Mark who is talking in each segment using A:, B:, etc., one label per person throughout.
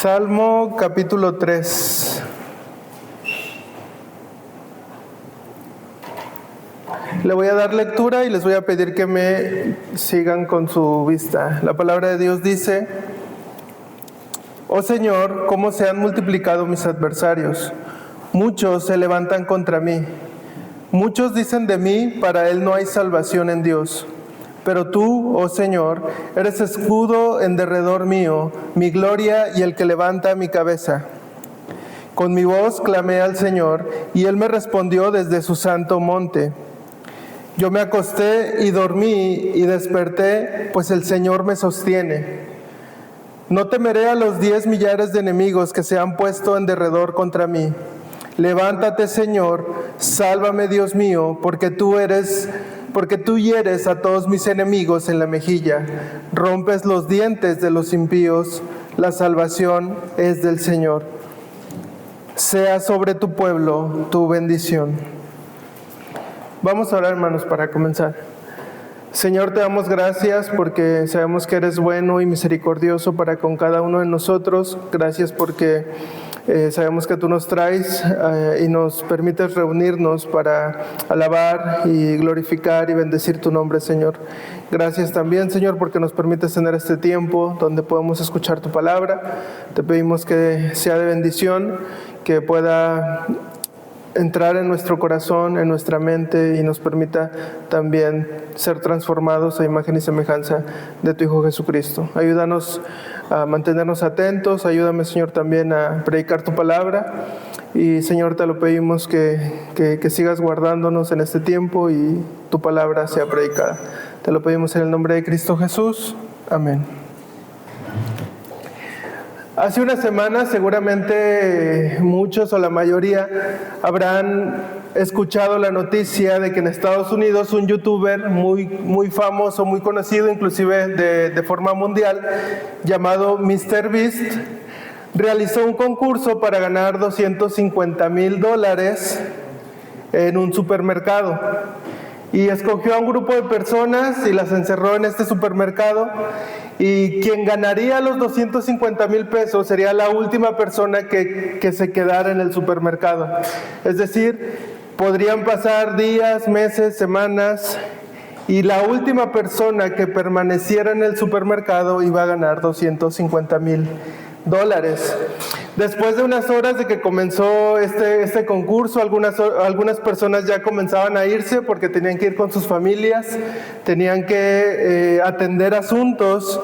A: Salmo capítulo 3. Le voy a dar lectura y les voy a pedir que me sigan con su vista. La palabra de Dios dice: Oh Señor, cómo se han multiplicado mis adversarios. Muchos se levantan contra mí. Muchos dicen de mí, para él no hay salvación en Dios. Pero tú, oh Señor, eres escudo en derredor mío, mi gloria y el que levanta mi cabeza. Con mi voz clamé al Señor, y Él me respondió desde su santo monte. Yo me acosté y dormí y desperté, pues el Señor me sostiene. No temeré a los 10 millares de enemigos que se han puesto en derredor contra mí. Levántate, Señor, sálvame, Dios mío, porque tú hieres a todos mis enemigos en la mejilla, rompes los dientes de los impíos, la salvación es del Señor. Sea sobre tu pueblo tu bendición. Vamos a orar, hermanos, para comenzar. Señor, te damos gracias porque sabemos que eres bueno y misericordioso para con cada uno de nosotros. Gracias porque sabemos que tú nos traes y nos permites reunirnos para alabar y glorificar y bendecir tu nombre, Señor. Gracias también, Señor, porque nos permites tener este tiempo donde podemos escuchar tu palabra. Te pedimos que sea de bendición, que pueda entrar en nuestro corazón, en nuestra mente, y nos permita también ser transformados a imagen y semejanza de tu Hijo Jesucristo. Ayúdanos a mantenernos atentos, ayúdame, Señor, también a predicar tu palabra, y Señor, te lo pedimos que sigas guardándonos en este tiempo y tu palabra sea predicada. Te lo pedimos en el nombre de Cristo Jesús. Amén. Hace unas semanas seguramente muchos o la mayoría habrán escuchado la noticia de que en Estados Unidos un youtuber muy famoso, muy conocido, inclusive de forma mundial, llamado MrBeast, realizó un concurso para ganar $250,000 en un supermercado. Y escogió a un grupo de personas y las encerró en este supermercado, y quien ganaría los $250,000 sería la última persona que se quedara en el supermercado. Es decir, podrían pasar días, meses, semanas, y la última persona que permaneciera en el supermercado iba a ganar $250,000. Después de unas horas de que comenzó este concurso, algunas personas ya comenzaban a irse porque tenían que ir con sus familias, tenían que atender asuntos,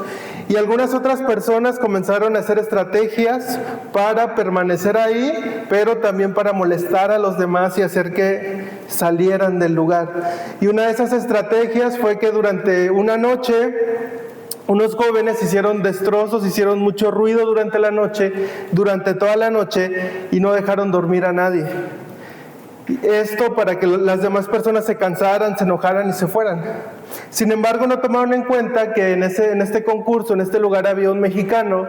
A: y algunas otras personas comenzaron a hacer estrategias para permanecer ahí, pero también para molestar a los demás y hacer que salieran del lugar. Y una de esas estrategias fue que durante una noche unos jóvenes hicieron destrozos, hicieron mucho ruido durante toda la noche, y no dejaron dormir a nadie. Esto para que las demás personas se cansaran, se enojaran y se fueran. Sin embargo, no tomaron en cuenta que en este concurso, en este lugar, había un mexicano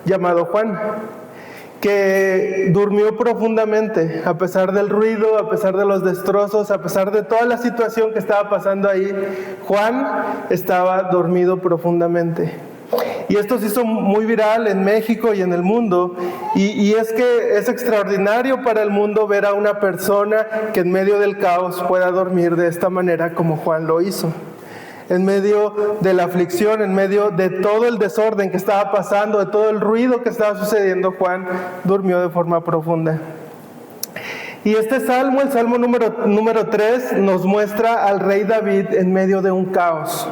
A: llamado Juan, que durmió profundamente, a pesar del ruido, a pesar de los destrozos, a pesar de toda la situación que estaba pasando ahí. Juan estaba dormido profundamente. Y esto se hizo muy viral en México y en el mundo, y es que es extraordinario para el mundo ver a una persona que en medio del caos pueda dormir de esta manera como Juan lo hizo. En medio de la aflicción, en medio de todo el desorden que estaba pasando, de todo el ruido que estaba sucediendo, Juan durmió de forma profunda. Y este salmo, el salmo número 3, nos muestra al rey David en medio de un caos.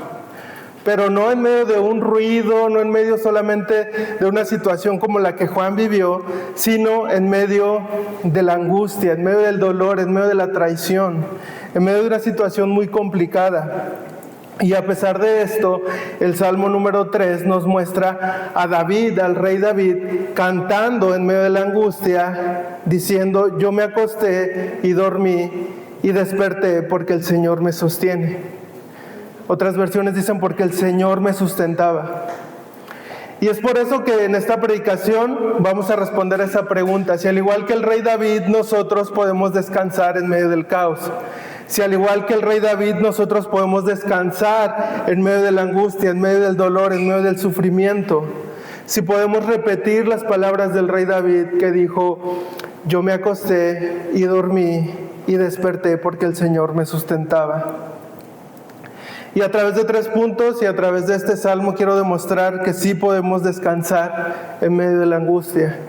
A: Pero no en medio de un ruido, no en medio solamente de una situación como la que Juan vivió, sino en medio de la angustia, en medio del dolor, en medio de la traición, en medio de una situación muy complicada. Y a pesar de esto, el Salmo número 3 nos muestra a David, al rey David, cantando en medio de la angustia, diciendo: yo me acosté y dormí y desperté porque el Señor me sostiene. Otras versiones dicen: porque el Señor me sustentaba. Y es por eso que en esta predicación vamos a responder a esa pregunta: si al igual que el rey David, nosotros podemos descansar en medio del caos. Si al igual que el rey David, nosotros podemos descansar en medio de la angustia, en medio del dolor, en medio del sufrimiento. Si podemos repetir las palabras del rey David que dijo: yo me acosté y dormí y desperté porque el Señor me sustentaba. Y a través de 3 puntos y a través de este salmo quiero demostrar que sí podemos descansar en medio de la angustia.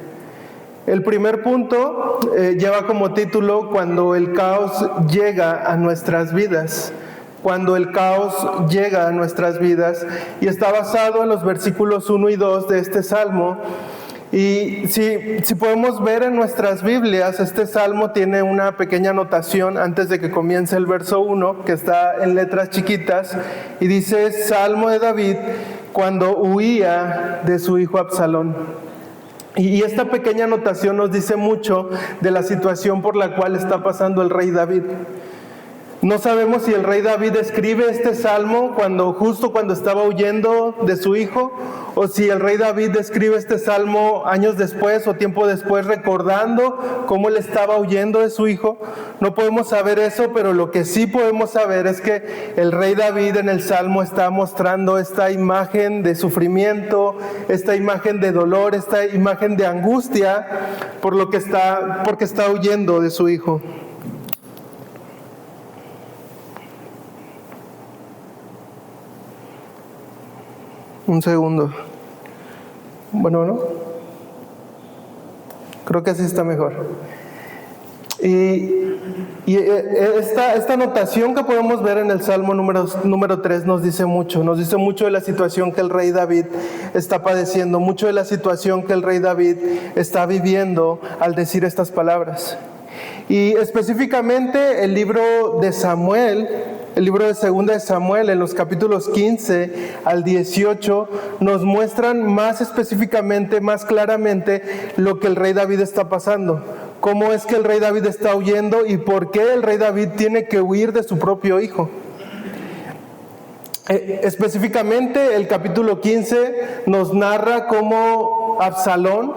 A: El primer punto lleva como título: cuando el caos llega a nuestras vidas. Cuando el caos llega a nuestras vidas, y está basado en los versículos 1 y 2 de este salmo. Y si podemos ver en nuestras Biblias, este salmo tiene una pequeña anotación antes de que comience el verso 1, que está en letras chiquitas, y dice: Salmo de David cuando huía de su hijo Absalón. Y esta pequeña anotación nos dice mucho de la situación por la cual está pasando el rey David. No sabemos si el rey David escribe este salmo justo cuando estaba huyendo de su hijo, o si el rey David escribe este salmo años después o tiempo después, recordando cómo él estaba huyendo de su hijo. No podemos saber eso, pero lo que sí podemos saber es que el rey David en el salmo está mostrando esta imagen de sufrimiento, esta imagen de dolor, esta imagen de angustia porque está huyendo de su hijo. Un segundo. Bueno, creo que así está mejor. Y esta anotación que podemos ver en el Salmo número 3 nos dice mucho de la situación que el rey David está padeciendo, mucho de la situación que el rey David está viviendo al decir estas palabras. Y específicamente el libro de Samuel, el libro de 2 de Samuel, en los capítulos 15 al 18, nos muestran más específicamente, más claramente, lo que el rey David está pasando. Cómo es que el rey David está huyendo y por qué el rey David tiene que huir de su propio hijo. Específicamente, el capítulo 15 nos narra cómo Absalón,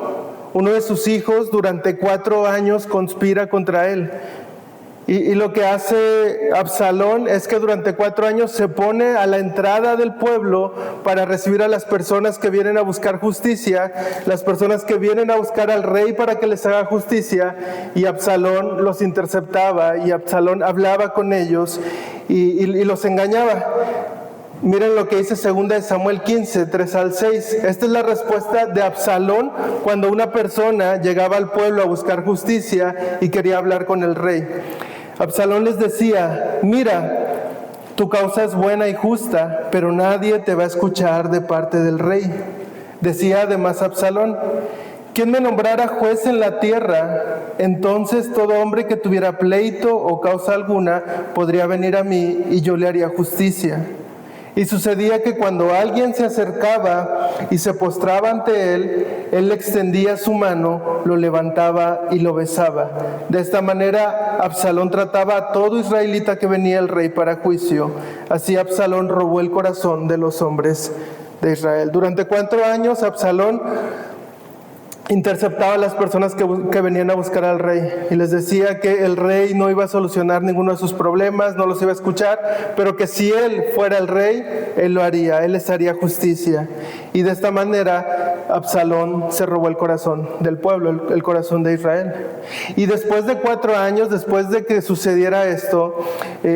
A: uno de sus hijos, durante 4 años conspira contra él. Y lo que hace Absalón es que durante 4 años se pone a la entrada del pueblo para recibir a las personas que vienen a buscar justicia, las personas que vienen a buscar al rey para que les haga justicia, y Absalón los interceptaba y Absalón hablaba con ellos y los engañaba. Miren lo que dice 2 de Samuel 15, 3 al 6. Esta es la respuesta de Absalón cuando una persona llegaba al pueblo a buscar justicia y quería hablar con el rey. Absalón les decía: mira, tu causa es buena y justa, pero nadie te va a escuchar de parte del rey. Decía además Absalón: ¿quién me nombrara juez en la tierra? Entonces todo hombre que tuviera pleito o causa alguna podría venir a mí y yo le haría justicia. Y sucedía que cuando alguien se acercaba y se postraba ante él, él le extendía su mano, lo levantaba y lo besaba. De esta manera Absalón trataba a todo israelita que venía el rey para juicio. Así Absalón robó el corazón de los hombres de Israel. Durante 4 años Absalón interceptaba a las personas que venían a buscar al rey y les decía que el rey no iba a solucionar ninguno de sus problemas, no los iba a escuchar, pero que si él fuera el rey, él lo haría, él les haría justicia. Y de esta manera Absalón se robó el corazón del pueblo, el corazón de Israel. Y después de 4 años, después de que sucediera esto,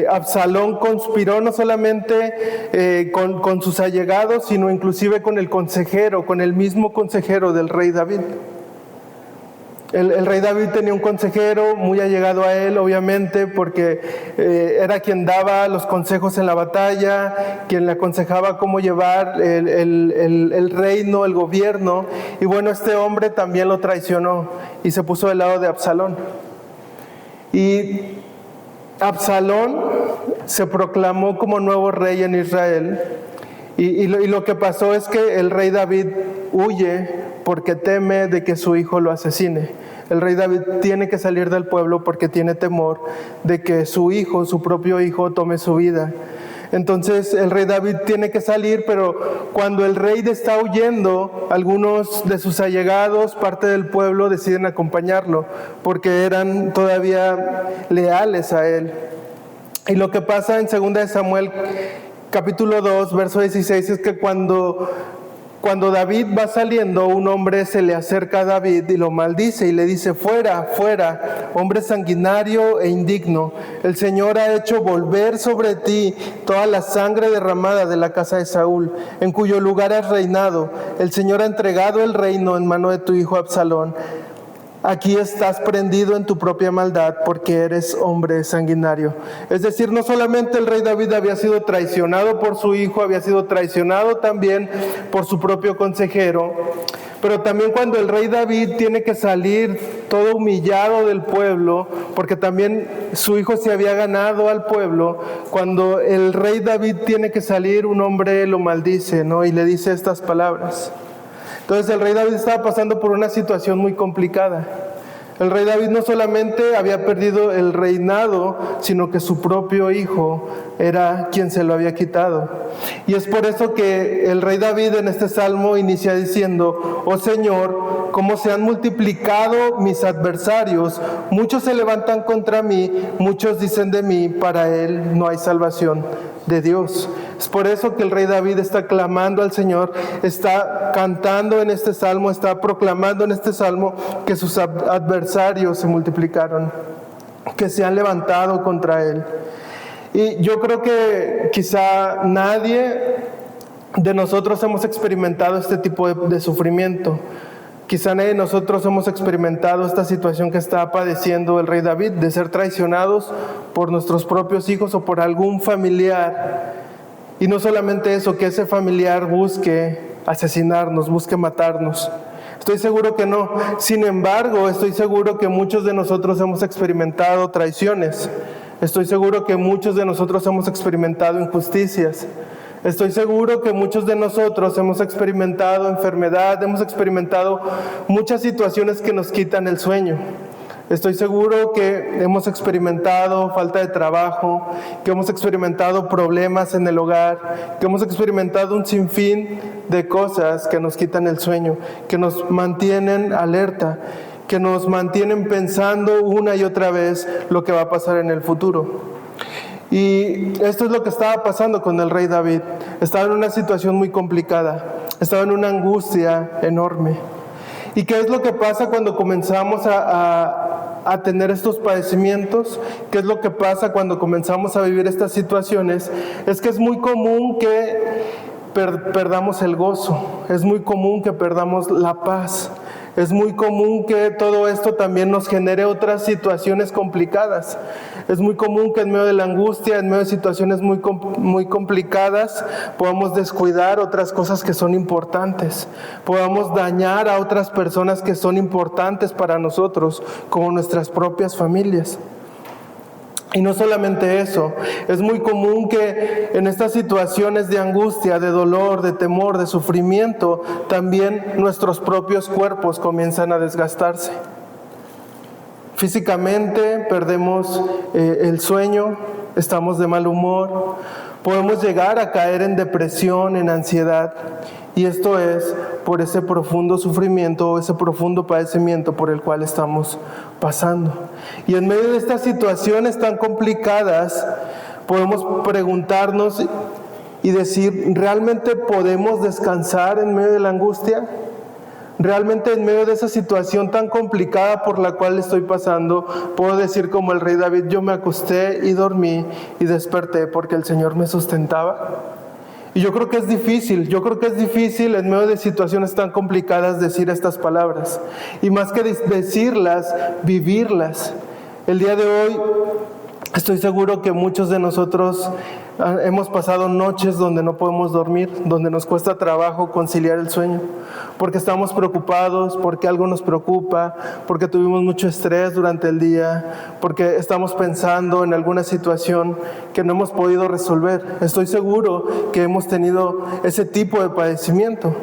A: Absalón conspiró no solamente con sus allegados, sino inclusive con el mismo consejero del rey David. El rey David tenía un consejero muy allegado a él, obviamente, porque era quien daba los consejos en la batalla, quien le aconsejaba cómo llevar el reino, el gobierno. Y bueno, este hombre también lo traicionó y se puso del lado de Absalón. Y Absalón se proclamó como nuevo rey en Israel. Y lo que pasó es que el rey David huye porque teme de que su hijo lo asesine. El rey David tiene que salir del pueblo porque tiene temor de que su hijo, su propio hijo, tome su vida. Entonces el rey David tiene que salir, pero cuando el rey está huyendo, algunos de sus allegados, parte del pueblo, deciden acompañarlo porque eran todavía leales a él. Y lo que pasa en 2 de Samuel capítulo 2, verso 16, es que cuando Cuando David va saliendo, un hombre se le acerca a David y lo maldice y le dice: fuera, fuera, hombre sanguinario e indigno. El Señor ha hecho volver sobre ti toda la sangre derramada de la casa de Saúl, en cuyo lugar has reinado. El Señor ha entregado el reino en mano de tu hijo Absalón. Aquí estás prendido en tu propia maldad porque eres hombre sanguinario. Es decir, no solamente el rey David había sido traicionado por su hijo, había sido traicionado también por su propio consejero, pero también cuando el rey David tiene que salir todo humillado del pueblo, porque también su hijo se había ganado al pueblo, cuando el rey David tiene que salir, un hombre lo maldice, ¿no? Y le dice estas palabras. Entonces el rey David estaba pasando por una situación muy complicada. El rey David no solamente había perdido el reinado, sino que su propio hijo era quien se lo había quitado. Y es por eso que el rey David en este salmo inicia diciendo: oh Señor, cómo se han multiplicado mis adversarios, muchos se levantan contra mí, muchos dicen de mí, para él no hay salvación de Dios. Es por eso que el rey David está clamando al Señor, está cantando en este salmo, está proclamando en este salmo que sus adversarios se multiplicaron, que se han levantado contra él. Y yo creo que quizá nadie de nosotros hemos experimentado este tipo de sufrimiento. Quizá nadie de nosotros hemos experimentado esta situación que está padeciendo el rey David, de ser traicionados por nuestros propios hijos o por algún familiar. Y no solamente eso, que ese familiar busque asesinarnos, busque matarnos. Estoy seguro que no. Sin embargo, estoy seguro que muchos de nosotros hemos experimentado traiciones. Estoy seguro que muchos de nosotros hemos experimentado injusticias. Estoy seguro que muchos de nosotros hemos experimentado enfermedad, hemos experimentado muchas situaciones que nos quitan el sueño. Estoy seguro que hemos experimentado falta de trabajo, que hemos experimentado problemas en el hogar, que hemos experimentado un sinfín de cosas que nos quitan el sueño, que nos mantienen alerta, que nos mantienen pensando una y otra vez lo que va a pasar en el futuro. Y esto es lo que estaba pasando con el rey David. Estaba en una situación muy complicada, estaba en una angustia enorme. ¿Y qué es lo que pasa cuando comenzamos a tener estos padecimientos? ¿Qué es lo que pasa cuando comenzamos a vivir estas situaciones? Es que es muy común que perdamos el gozo, es muy común que perdamos la paz. Es muy común que todo esto también nos genere otras situaciones complicadas. Es muy común que en medio de la angustia, en medio de situaciones muy complicadas, podamos descuidar otras cosas que son importantes. Podamos dañar a otras personas que son importantes para nosotros, como nuestras propias familias. Y no solamente eso, es muy común que en estas situaciones de angustia, de dolor, de temor, de sufrimiento, también nuestros propios cuerpos comienzan a desgastarse. Físicamente perdemos el sueño, estamos de mal humor, podemos llegar a caer en depresión, en ansiedad. Y esto es por ese profundo sufrimiento o ese profundo padecimiento por el cual estamos pasando. Y en medio de estas situaciones tan complicadas, podemos preguntarnos y decir: ¿realmente podemos descansar en medio de la angustia? ¿Realmente en medio de esa situación tan complicada por la cual estoy pasando, puedo decir como el rey David: yo me acosté y dormí y desperté porque el Señor me sustentaba? Y yo creo que es difícil en medio de situaciones tan complicadas decir estas palabras. Y más que decirlas, vivirlas. El día de hoy estoy seguro que muchos de nosotros hemos pasado noches donde no podemos dormir, donde nos cuesta trabajo conciliar el sueño, porque estamos preocupados, porque algo nos preocupa, porque tuvimos mucho estrés durante el día, porque estamos pensando en alguna situación que no hemos podido resolver. Estoy seguro que hemos tenido ese tipo de padecimiento.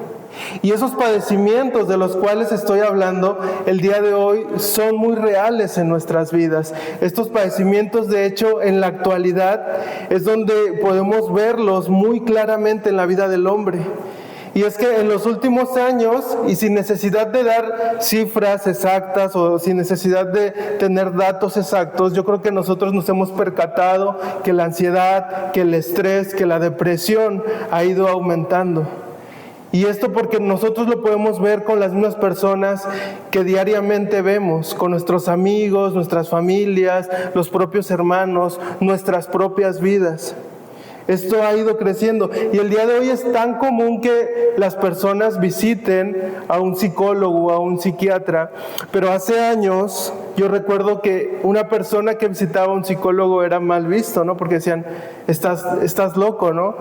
A: Y esos padecimientos de los cuales estoy hablando el día de hoy son muy reales en nuestras vidas. Estos padecimientos, de hecho, en la actualidad es donde podemos verlos muy claramente en la vida del hombre. Y es que en los últimos años, y sin necesidad de dar cifras exactas o sin necesidad de tener datos exactos, yo creo que nosotros nos hemos percatado que la ansiedad, que el estrés, que la depresión ha ido aumentando. Y esto porque nosotros lo podemos ver con las mismas personas que diariamente vemos, con nuestros amigos, nuestras familias, los propios hermanos, nuestras propias vidas. Esto ha ido creciendo y el día de hoy es tan común que las personas visiten a un psicólogo o a un psiquiatra, pero hace años yo recuerdo que una persona que visitaba a un psicólogo era mal visto, ¿no? Porque decían, estás loco, ¿no?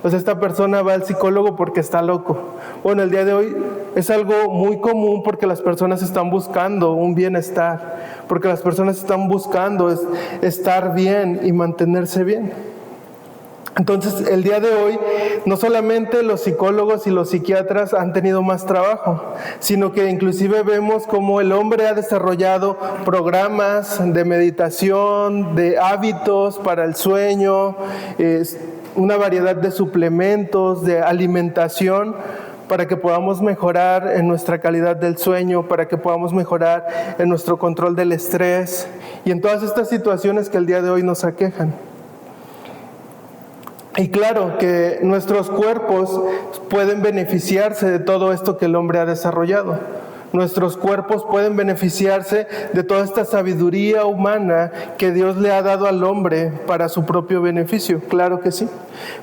A: O sea, esta persona va al psicólogo porque está loco. Bueno, el día de hoy es algo muy común porque las personas están buscando un bienestar, porque las personas están buscando estar bien y mantenerse bien. Entonces, el día de hoy, no solamente los psicólogos y los psiquiatras han tenido más trabajo, sino que inclusive vemos cómo el hombre ha desarrollado programas de meditación, de hábitos para el sueño, una variedad de suplementos, de alimentación, para que podamos mejorar en nuestra calidad del sueño, para que podamos mejorar en nuestro control del estrés y en todas estas situaciones que el día de hoy nos aquejan. Y claro que nuestros cuerpos pueden beneficiarse de todo esto que el hombre ha desarrollado. Nuestros cuerpos pueden beneficiarse de toda esta sabiduría humana que Dios le ha dado al hombre para su propio beneficio, claro que sí.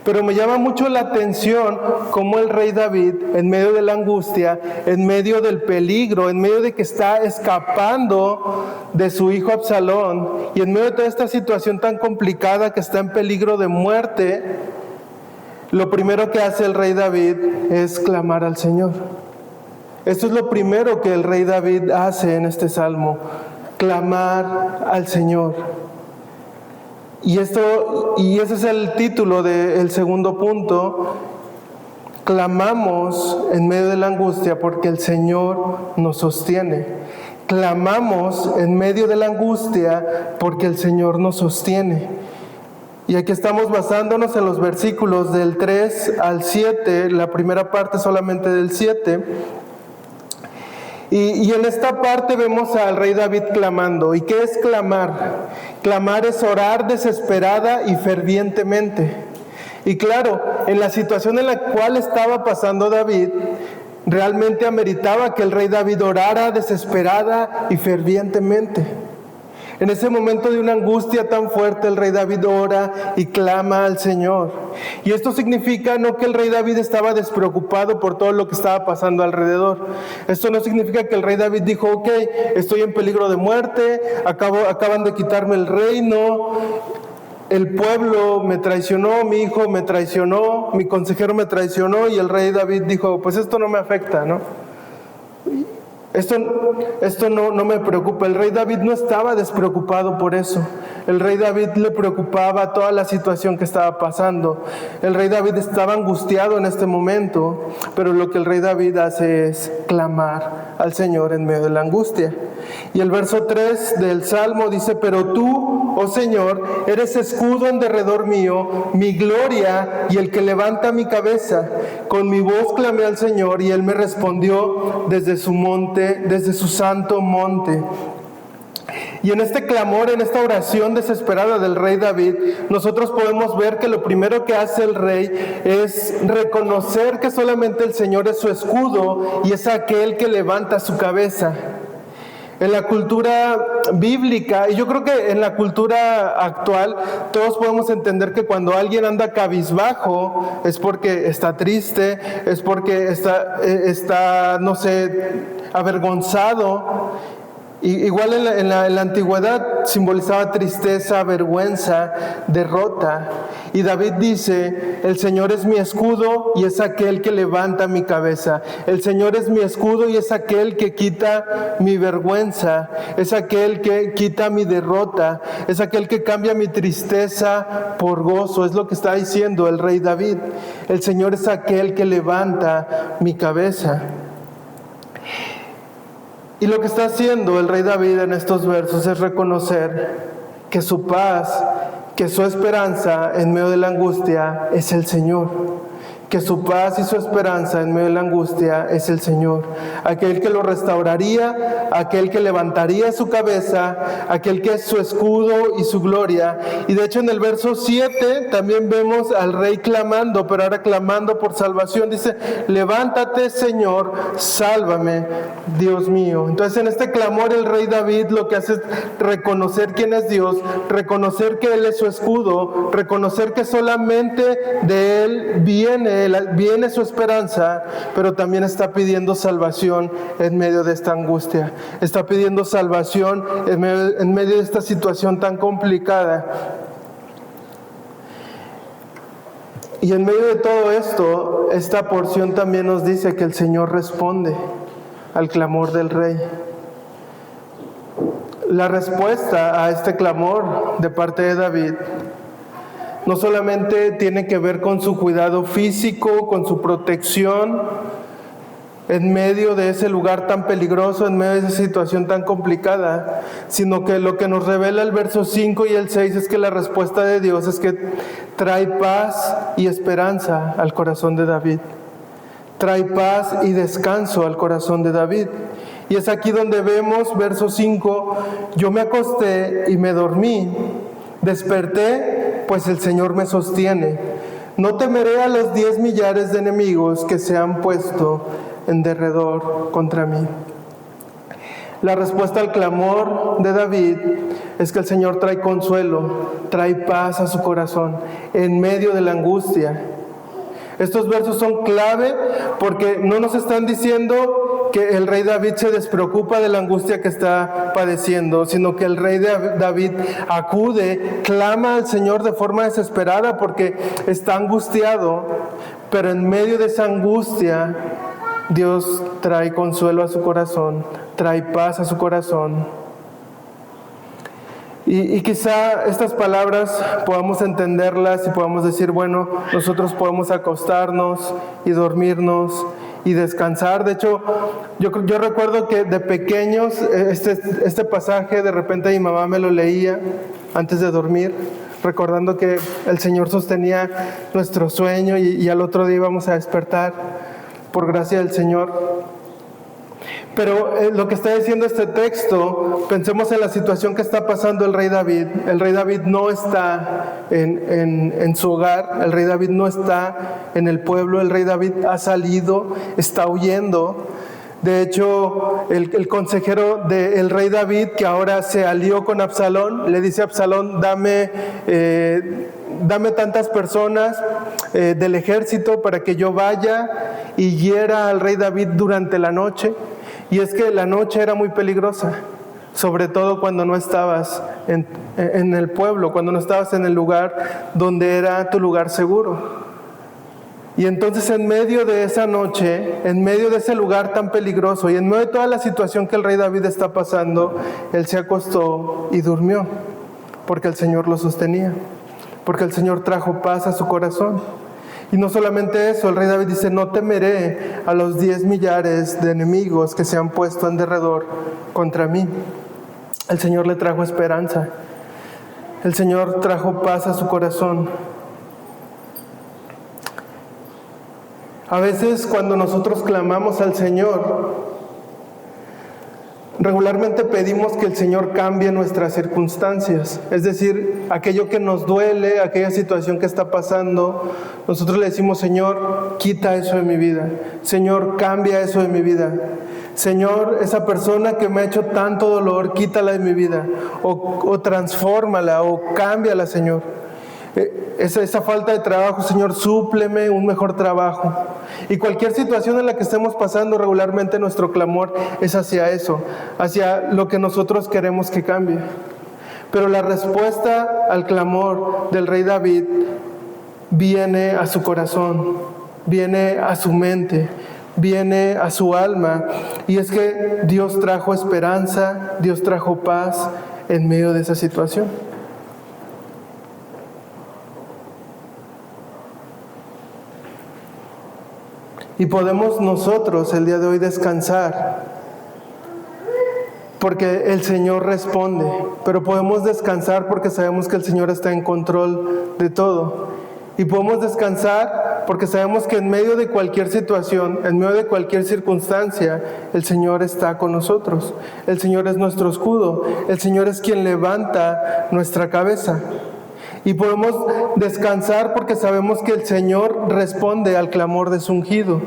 A: Pero me llama mucho la atención cómo el rey David, en medio de la angustia, en medio del peligro, en medio de que está escapando de su hijo Absalón y en medio de toda esta situación tan complicada que está en peligro de muerte, lo primero que hace el rey David es clamar al Señor. Esto es lo primero que el rey David hace en este salmo, clamar al Señor. Y ese es el título del segundo punto. Clamamos en medio de la angustia porque el Señor nos sostiene. Clamamos en medio de la angustia porque el Señor nos sostiene. Y aquí estamos basándonos en los versículos del 3 al 7, la primera parte solamente del 7. Y en esta parte vemos al rey David clamando. ¿Y qué es clamar? Clamar es orar desesperada y fervientemente. Y claro, en la situación en la cual estaba pasando David, realmente ameritaba que el rey David orara desesperada y fervientemente. En ese momento de una angustia tan fuerte, el rey David ora y clama al Señor. Y esto significa no que el rey David estaba despreocupado por todo lo que estaba pasando alrededor. Esto no significa que el rey David dijo, ok, estoy en peligro de muerte, acaban de quitarme el reino, el pueblo me traicionó, mi hijo me traicionó, mi consejero me traicionó, y el rey David dijo, pues esto no me afecta, ¿no? Esto no me preocupa. El rey David no estaba despreocupado por eso. El rey David le preocupaba toda la situación que estaba pasando. El rey David estaba angustiado en este momento, pero lo que el rey David hace es clamar al Señor en medio de la angustia. Y el verso 3 del Salmo dice, pero tú, oh Señor, eres escudo en derredor mío, mi gloria y el que levanta mi cabeza. Con mi voz clamé al Señor y Él me respondió desde su monte, desde su santo monte. Y en este clamor, en esta oración desesperada del rey David, nosotros podemos ver que lo primero que hace el rey es reconocer que solamente el Señor es su escudo y es aquel que levanta su cabeza. En la cultura bíblica, y yo creo que en la cultura actual, todos podemos entender que cuando alguien anda cabizbajo es porque está triste, es porque está no sé, avergonzado. Igual en la antigüedad simbolizaba tristeza, vergüenza, derrota. Y David dice, el Señor es mi escudo y es aquel que levanta mi cabeza. El Señor es mi escudo y es aquel que quita mi vergüenza. Es aquel que quita mi derrota. Es aquel que cambia mi tristeza por gozo. Es lo que está diciendo el rey David. El Señor es aquel que levanta mi cabeza. Y lo que está haciendo el rey David en estos versos es reconocer que su paz, que su esperanza en medio de la angustia es el Señor. que su paz y su esperanza en medio de la angustia es el Señor, aquel que lo restauraría, aquel que levantaría su cabeza, aquel que es su escudo y su gloria. Y de hecho en el verso 7 también vemos al rey clamando, pero ahora clamando por salvación. Dice: levántate, Señor, sálvame, Dios mío. Entonces en este clamor el rey David lo que hace es reconocer quién es Dios, reconocer que Él es su escudo, reconocer que solamente de Él viene su esperanza, pero también está pidiendo salvación en medio de esta angustia, está pidiendo salvación en medio de esta situación tan complicada. Y en medio de todo esto, esta porción también nos dice que el Señor responde al clamor del rey. La respuesta a este clamor de parte de David no solamente tiene que ver con su cuidado físico, con su protección en medio de ese lugar tan peligroso, en medio de esa situación tan complicada, sino que lo que nos revela el verso 5 y el 6 es que la respuesta de Dios es que trae paz y esperanza al corazón de David. Trae paz y descanso al corazón de David. Y es aquí donde vemos, verso 5, yo me acosté y me dormí, desperté, pues el Señor me sostiene. No temeré a los 10 millares de enemigos que se han puesto en derredor contra mí. La respuesta al clamor de David es que el Señor trae consuelo, trae paz a su corazón en medio de la angustia. Estos versos son clave porque no nos están diciendo que el rey David se despreocupa de la angustia que está padeciendo, sino que el rey David acude, clama al Señor de forma desesperada porque está angustiado, pero en medio de esa angustia Dios trae consuelo a su corazón, trae paz a su corazón. Y quizá estas palabras podamos entenderlas y podamos decir, bueno, nosotros podemos acostarnos y dormirnos y descansar. De hecho, yo recuerdo que de pequeños este pasaje de repente mi mamá me lo leía antes de dormir, recordando que el Señor sostenía nuestro sueño y al otro día íbamos a despertar por gracia del Señor. Pero lo que está diciendo este texto, pensemos en la situación que está pasando el rey David. El rey David no está en su hogar, el rey David no está en el pueblo, el rey David ha salido, está huyendo. De hecho, el consejero del rey David, que ahora se alió con Absalón, le dice a Absalón: dame tantas personas del ejército para que yo vaya y hiera al rey David durante la noche. Y es que la noche era muy peligrosa, sobre todo cuando no estabas en el pueblo, cuando no estabas en el lugar donde era tu lugar seguro. Y entonces en medio de esa noche, en medio de ese lugar tan peligroso y en medio de toda la situación que el rey David está pasando, él se acostó y durmió, porque el Señor lo sostenía, porque el Señor trajo paz a su corazón. Y no solamente eso, el rey David dice: no temeré a los 10 millares de enemigos que se han puesto en derredor contra mí. El Señor le trajo esperanza, el Señor trajo paz a su corazón. A veces cuando nosotros clamamos al Señor, regularmente pedimos que el Señor cambie nuestras circunstancias, es decir, aquello que nos duele, aquella situación que está pasando, nosotros le decimos: Señor, quita eso de mi vida, Señor, cambia eso de mi vida, Señor, esa persona que me ha hecho tanto dolor, quítala de mi vida, o transfórmala, o cámbiala, Señor. Esa falta de trabajo, Señor, súpleme un mejor trabajo. Y cualquier situación en la que estemos pasando, regularmente nuestro clamor es hacia eso, hacia lo que nosotros queremos que cambie. Pero la respuesta al clamor del rey David viene a su corazón, viene a su mente, viene a su alma. Y es que Dios trajo esperanza, Dios trajo paz en medio de esa situación. Y podemos nosotros el día de hoy descansar, porque el Señor responde, pero podemos descansar porque sabemos que el Señor está en control de todo. Y podemos descansar porque sabemos que en medio de cualquier situación, en medio de cualquier circunstancia, el Señor está con nosotros. El Señor es nuestro escudo, el Señor es quien levanta nuestra cabeza. Y podemos descansar porque sabemos que el Señor responde al clamor de su ungido,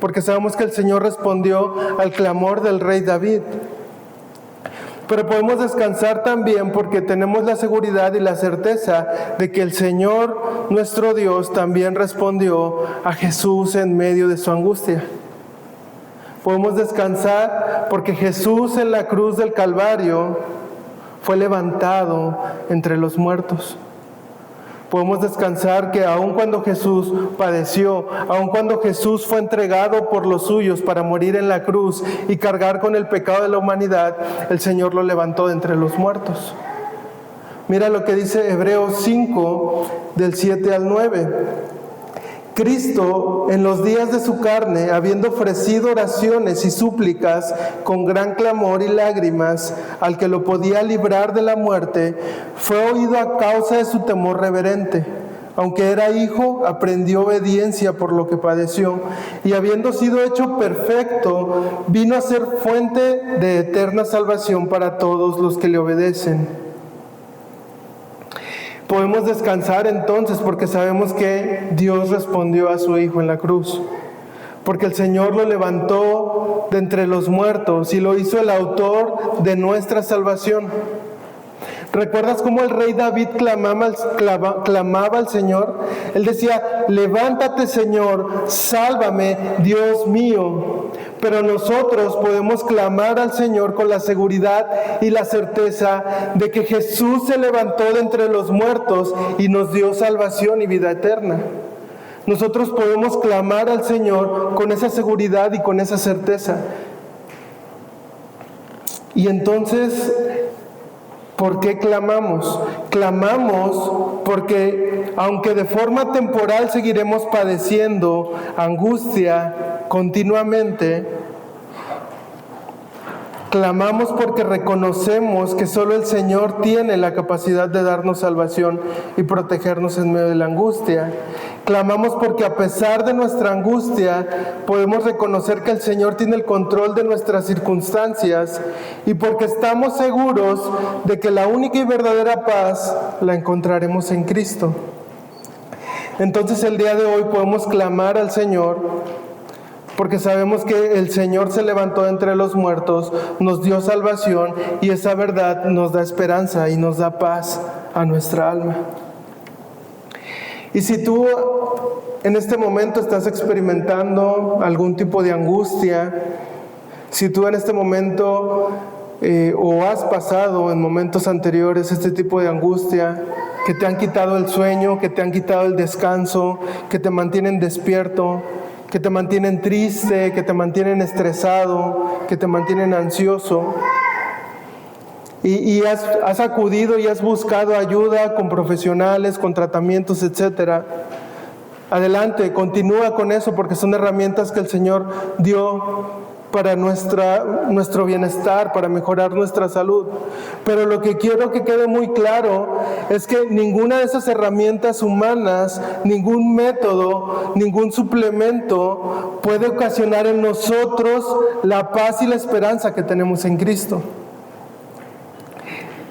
A: porque sabemos que el Señor respondió al clamor del rey David. Pero podemos descansar también porque tenemos la seguridad y la certeza de que el Señor, nuestro Dios, también respondió a Jesús en medio de su angustia. Podemos descansar porque Jesús en la cruz del Calvario fue levantado entre los muertos. Podemos descansar que aun cuando Jesús padeció, aun cuando Jesús fue entregado por los suyos para morir en la cruz y cargar con el pecado de la humanidad, el Señor lo levantó de entre los muertos. Mira lo que dice Hebreos 5, del 7 al 9. Cristo, en los días de su carne, habiendo ofrecido oraciones y súplicas con gran clamor y lágrimas al que lo podía librar de la muerte, fue oído a causa de su temor reverente. Aunque era hijo, aprendió obediencia por lo que padeció, y habiendo sido hecho perfecto, vino a ser fuente de eterna salvación para todos los que le obedecen. Podemos descansar entonces porque sabemos que Dios respondió a su Hijo en la cruz, porque el Señor lo levantó de entre los muertos y lo hizo el autor de nuestra salvación. ¿Recuerdas cómo el rey David clamaba al Señor? Él decía: levántate, Señor, sálvame, Dios mío. Pero nosotros podemos clamar al Señor con la seguridad y la certeza de que Jesús se levantó de entre los muertos y nos dio salvación y vida eterna. Nosotros podemos clamar al Señor con esa seguridad y con esa certeza. Y entonces, ¿por qué clamamos? Clamamos porque, aunque de forma temporal seguiremos padeciendo angustia continuamente, clamamos porque reconocemos que solo el Señor tiene la capacidad de darnos salvación y protegernos en medio de la angustia. Clamamos porque a pesar de nuestra angustia podemos reconocer que el Señor tiene el control de nuestras circunstancias y porque estamos seguros de que la única y verdadera paz la encontraremos en Cristo. Entonces el día de hoy podemos clamar al Señor porque sabemos que el Señor se levantó de entre los muertos, nos dio salvación y esa verdad nos da esperanza y nos da paz a nuestra alma. Y si tú en este momento estás experimentando algún tipo de angustia, si tú en este momento o has pasado en momentos anteriores este tipo de angustia, que te han quitado el sueño, que te han quitado el descanso, que te mantienen despierto, que te mantienen triste, que te mantienen estresado, que te mantienen ansioso, y has acudido y has buscado ayuda con profesionales, con tratamientos, etcétera. Adelante, continúa con eso porque son herramientas que el Señor dio para nuestro bienestar, para mejorar nuestra salud. Pero lo que quiero que quede muy claro es que ninguna de esas herramientas humanas, ningún método, ningún suplemento puede ocasionar en nosotros la paz y la esperanza que tenemos en Cristo.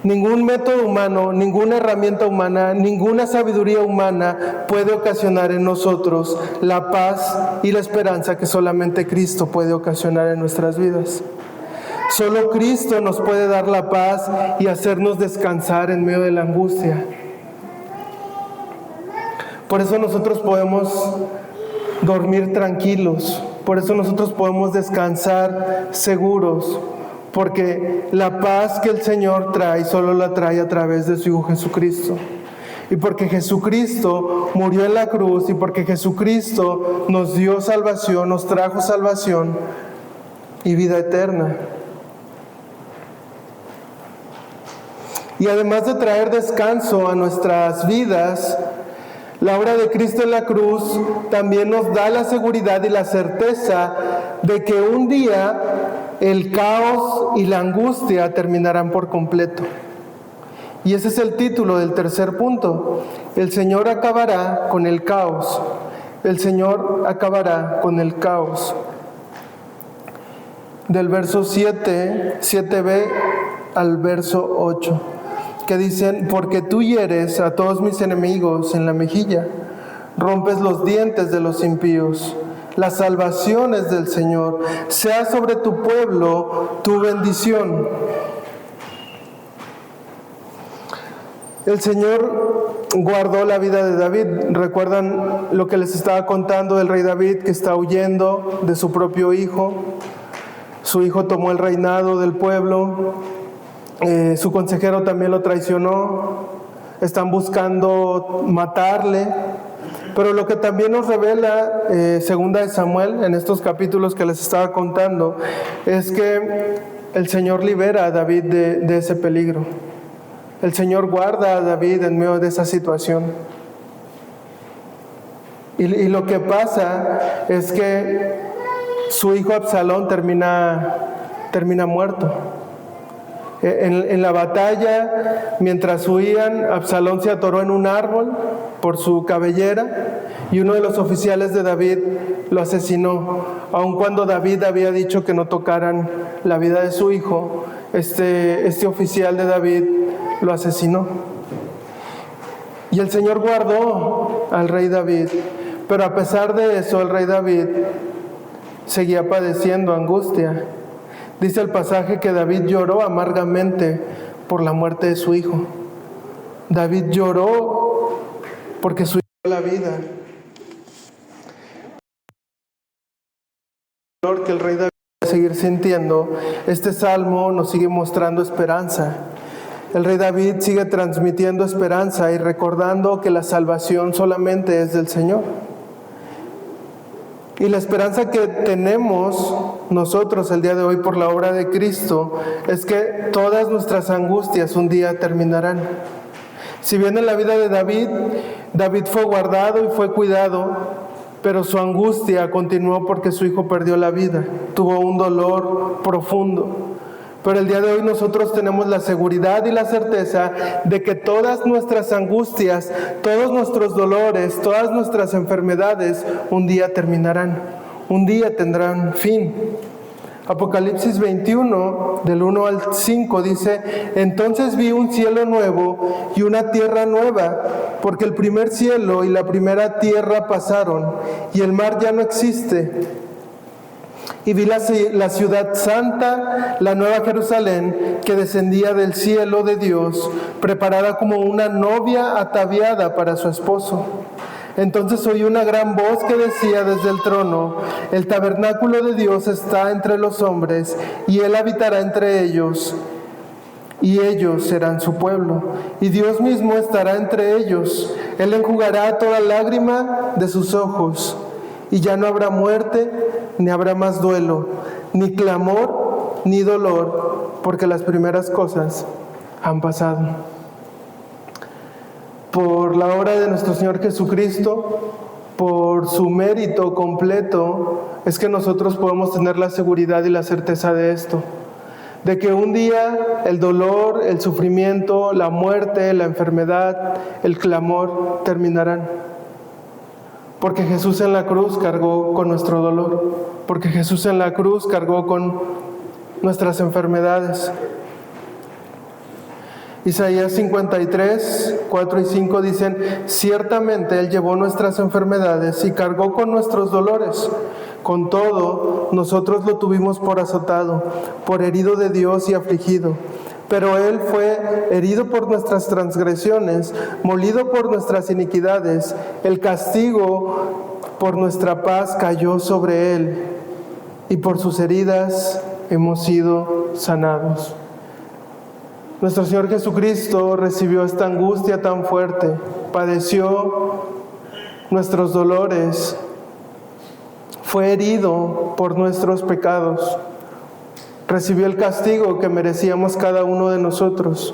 A: Ningún método humano, ninguna herramienta humana, ninguna sabiduría humana puede ocasionar en nosotros la paz y la esperanza que solamente Cristo puede ocasionar en nuestras vidas. Solo Cristo nos puede dar la paz y hacernos descansar en medio de la angustia. Por eso nosotros podemos dormir tranquilos, por eso nosotros podemos descansar seguros. Porque la paz que el Señor trae, solo la trae a través de su Hijo Jesucristo. Y porque Jesucristo murió en la cruz y porque Jesucristo nos dio salvación, nos trajo salvación y vida eterna. Y además de traer descanso a nuestras vidas, la obra de Cristo en la cruz también nos da la seguridad y la certeza de que un día el caos y la angustia terminarán por completo. Y ese es el título del tercer punto. El Señor acabará con el caos. El Señor acabará con el caos. Del verso 7b al verso 8, que dicen: porque tú hieres a todos mis enemigos en la mejilla, rompes los dientes de los impíos. La salvación es del Señor, sea sobre tu pueblo tu bendición. El Señor guardó la vida de David. ¿Recuerdan lo que les estaba contando del rey David, que está huyendo de su propio hijo? Su hijo tomó el reinado del pueblo, su consejero también lo traicionó, están buscando matarle. Pero lo que también nos revela Segunda de Samuel, en estos capítulos que les estaba contando, es que el Señor libera a David de ese peligro. El Señor guarda a David en medio de esa situación. Y lo que pasa es que su hijo Absalón termina muerto. En la batalla, mientras huían, Absalón se atoró en un árbol por su cabellera y uno de los oficiales de David lo asesinó. Aun cuando David había dicho que no tocaran la vida de su hijo, este oficial de David lo asesinó. Y el Señor guardó al rey David, pero a pesar de eso, el rey David seguía padeciendo angustia. Dice el pasaje que David lloró amargamente por la muerte de su hijo. David lloró porque su hijo dio la vida. El dolor que el rey David va a seguir sintiendo, este salmo nos sigue mostrando esperanza. El rey David sigue transmitiendo esperanza y recordando que la salvación solamente es del Señor. Y la esperanza que tenemos nosotros el día de hoy por la obra de Cristo es que todas nuestras angustias un día terminarán. Si bien en la vida de David fue guardado y fue cuidado, pero su angustia continuó porque su hijo perdió la vida, tuvo un dolor profundo. Pero el día de hoy nosotros tenemos la seguridad y la certeza de que todas nuestras angustias, todos nuestros dolores, todas nuestras enfermedades un día terminarán, un día tendrán fin. Apocalipsis 21, del 1 al 5 dice: entonces vi un cielo nuevo y una tierra nueva, porque el primer cielo y la primera tierra pasaron, y el mar ya no existe. Y vi la ciudad santa, la nueva Jerusalén, que descendía del cielo de Dios, preparada como una novia ataviada para su esposo. Entonces oí una gran voz que decía desde el trono: el tabernáculo de Dios está entre los hombres, y Él habitará entre ellos, y ellos serán su pueblo, y Dios mismo estará entre ellos. Él enjugará toda lágrima de sus ojos, y ya no habrá muerte, ni habrá más duelo, ni clamor, ni dolor, porque las primeras cosas han pasado. Por la obra de nuestro Señor Jesucristo, por su mérito completo, es que nosotros podemos tener la seguridad y la certeza de esto, de que un día el dolor, el sufrimiento, la muerte, la enfermedad, el clamor terminarán. Porque Jesús en la cruz cargó con nuestro dolor, porque Jesús en la cruz cargó con nuestras enfermedades. Isaías 53, 4 y 5 dicen: ciertamente Él llevó nuestras enfermedades y cargó con nuestros dolores. Con todo, nosotros lo tuvimos por azotado, por herido de Dios y afligido. Pero Él fue herido por nuestras transgresiones, molido por nuestras iniquidades. El castigo por nuestra paz cayó sobre Él, y por sus heridas hemos sido sanados. Nuestro Señor Jesucristo recibió esta angustia tan fuerte, padeció nuestros dolores, fue herido por nuestros pecados. Recibió el castigo que merecíamos cada uno de nosotros.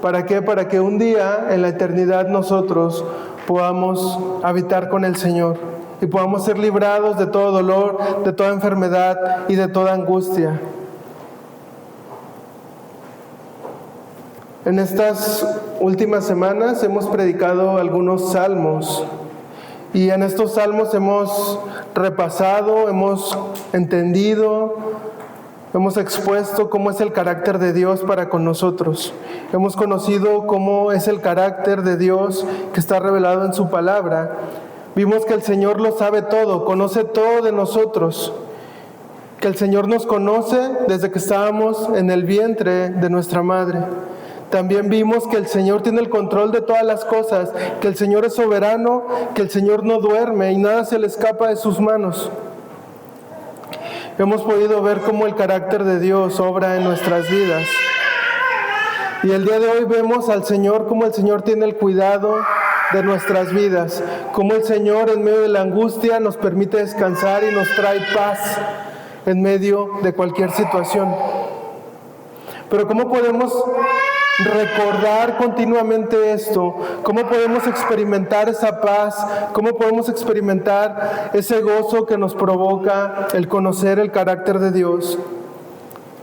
A: ¿Para qué? Para que un día en la eternidad nosotros podamos habitar con el Señor y podamos ser librados de todo dolor, de toda enfermedad y de toda angustia. En estas últimas semanas hemos predicado algunos salmos Y en estos salmos hemos repasado, hemos entendido, hemos expuesto cómo es el carácter de Dios para con nosotros. Hemos conocido cómo es el carácter de Dios que está revelado en su palabra. Vimos que el Señor lo sabe todo, conoce todo de nosotros. Que el Señor nos conoce desde que estábamos en el vientre de nuestra madre. También vimos que el Señor tiene el control de todas las cosas, que el Señor es soberano, que el Señor no duerme y nada se le escapa de sus manos. Hemos podido ver cómo el carácter de Dios obra en nuestras vidas. Y el día de hoy vemos al Señor, cómo el Señor tiene el cuidado de nuestras vidas, cómo el Señor en medio de la angustia nos permite descansar y nos trae paz en medio de cualquier situación. Pero ¿cómo podemos recordar continuamente esto? ¿Cómo podemos experimentar esa paz? ¿Cómo podemos experimentar ese gozo que nos provoca el conocer el carácter de Dios?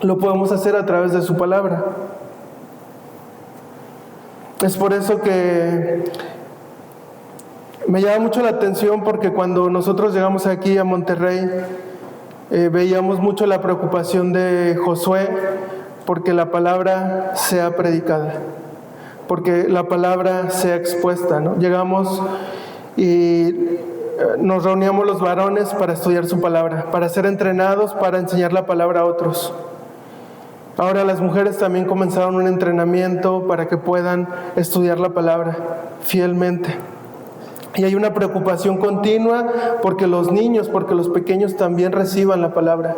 A: Lo podemos hacer a través de su palabra. Es por eso que me llama mucho la atención, porque cuando nosotros llegamos aquí a Monterrey, veíamos mucho la preocupación de Josué porque la palabra sea predicada, porque la palabra sea expuesta, ¿no? Llegamos y nos reuníamos los varones para estudiar su palabra, para ser entrenados, para enseñar la palabra a otros. Ahora las mujeres también comenzaron un entrenamiento para que puedan estudiar la palabra fielmente. Y hay una preocupación continua porque los niños, porque los pequeños también reciban la palabra.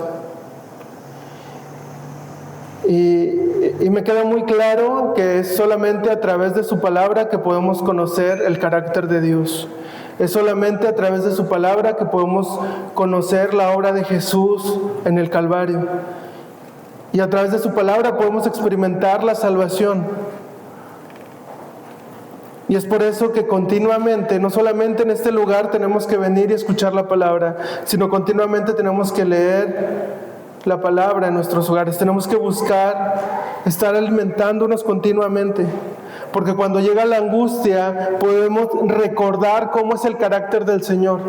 A: Y me queda muy claro que es solamente a través de su palabra que podemos conocer el carácter de Dios. Es solamente a través de su palabra que podemos conocer la obra de Jesús en el Calvario. Y a través de su palabra podemos experimentar la salvación. Y es por eso que continuamente, no solamente en este lugar tenemos que venir y escuchar la palabra, sino continuamente tenemos que leer la palabra en nuestros hogares. Tenemos que buscar estar alimentándonos continuamente, porque cuando llega la angustia podemos recordar cómo es el carácter del Señor,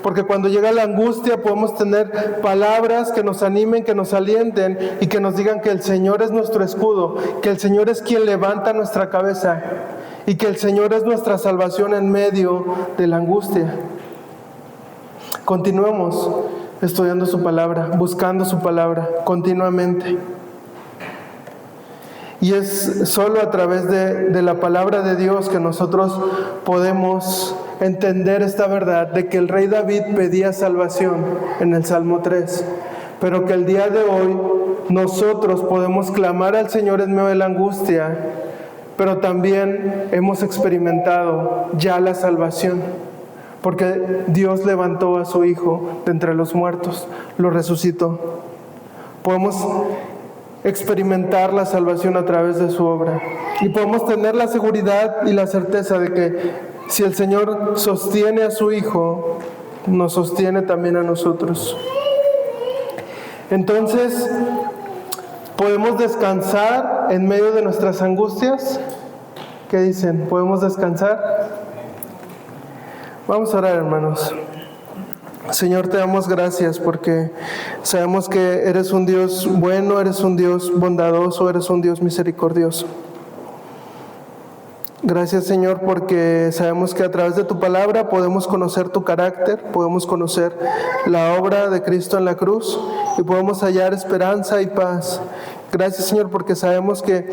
A: porque cuando llega la angustia podemos tener palabras que nos animen, que nos alienten y que nos digan que el Señor es nuestro escudo, que el Señor es quien levanta nuestra cabeza y que el Señor es nuestra salvación en medio de la angustia. Continuemos estudiando su palabra, buscando su palabra continuamente. Y es solo a través de la palabra de Dios que nosotros podemos entender esta verdad de que el rey David pedía salvación en el Salmo 3, pero que el día de hoy nosotros podemos clamar al Señor en medio de la angustia, pero también hemos experimentado ya la salvación, porque Dios levantó a su Hijo de entre los muertos, lo resucitó. Podemos experimentar la salvación a través de su obra y podemos tener la seguridad y la certeza de que si el Señor sostiene a su Hijo, nos sostiene también a nosotros. Entonces, ¿podemos descansar en medio de nuestras angustias? ¿Qué dicen? ¿Podemos descansar? Vamos a orar, hermanos. Señor, te damos gracias porque sabemos que eres un Dios bueno, eres un Dios bondadoso, eres un Dios misericordioso. Gracias, Señor, porque sabemos que a través de tu palabra podemos conocer tu carácter, podemos conocer la obra de Cristo en la cruz y podemos hallar esperanza y paz. Gracias, Señor, porque sabemos que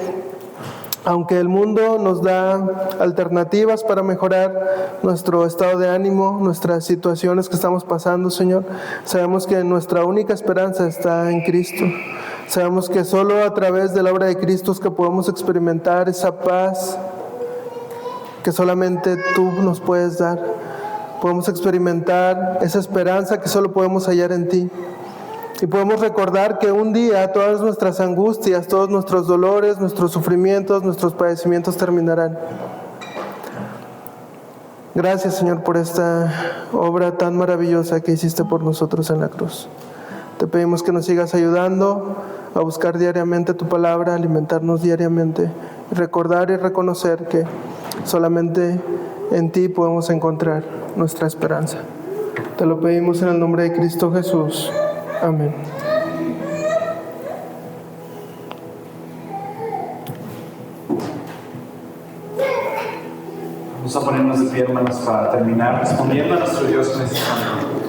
A: aunque el mundo nos da alternativas para mejorar nuestro estado de ánimo, nuestras situaciones que estamos pasando, Señor, sabemos que nuestra única esperanza está en Cristo. Sabemos que solo a través de la obra de Cristo es que podemos experimentar esa paz que solamente tú nos puedes dar. Podemos experimentar esa esperanza que solo podemos hallar en ti. Y podemos recordar que un día todas nuestras angustias, todos nuestros dolores, nuestros sufrimientos, nuestros padecimientos terminarán. Gracias, Señor, por esta obra tan maravillosa que hiciste por nosotros en la cruz. Te pedimos que nos sigas ayudando a buscar diariamente tu palabra, a alimentarnos diariamente, y recordar y reconocer que solamente en ti podemos encontrar nuestra esperanza. Te lo pedimos en el nombre de Cristo Jesús. Amén.
B: Vamos a ponernos de pie, hermanos, para terminar respondiendo a nuestro Dios en este santo.